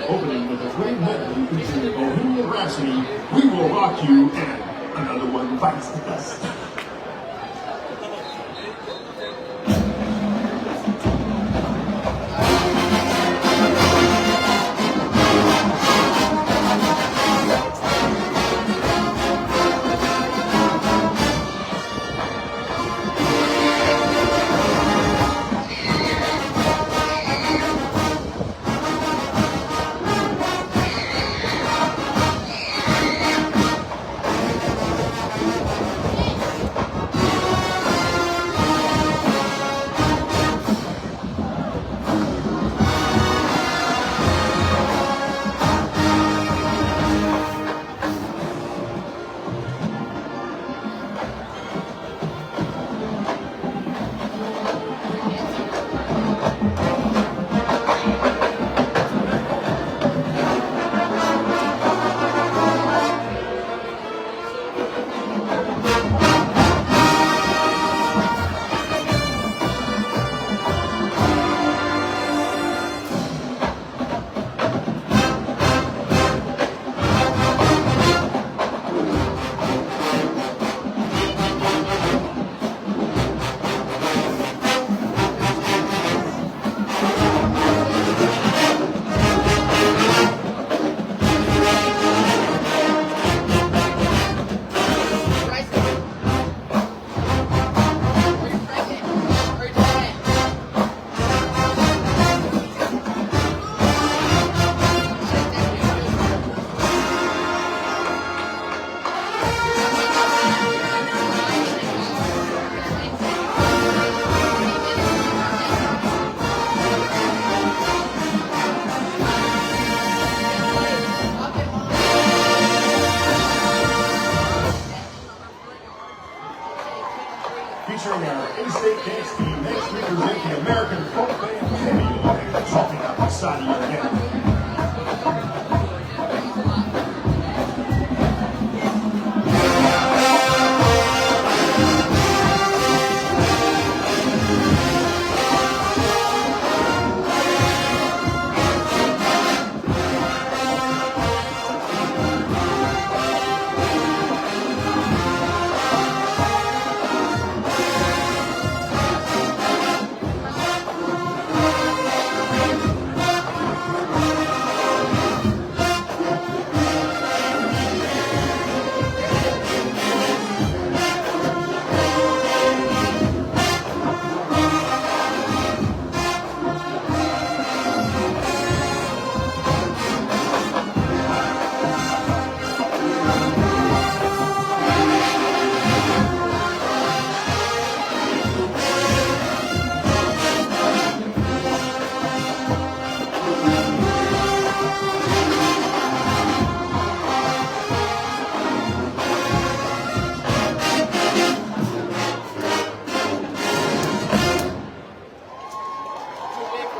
Opening with a great medley featuring Bohemian Rhapsody, We Will Rock You, and Another One Bites the Dust. Featuring our in-state dance team, next we present the American folk band Cameo, talking about the side of your head.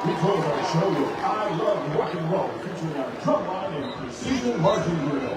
We close our show with I Love Rock and Roll, featuring our drumline and precision marching drill.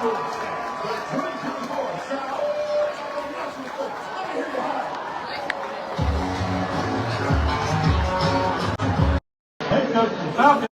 score stands. The 2024 South National Coach. Let me hear you high. Head coach of the Falcons.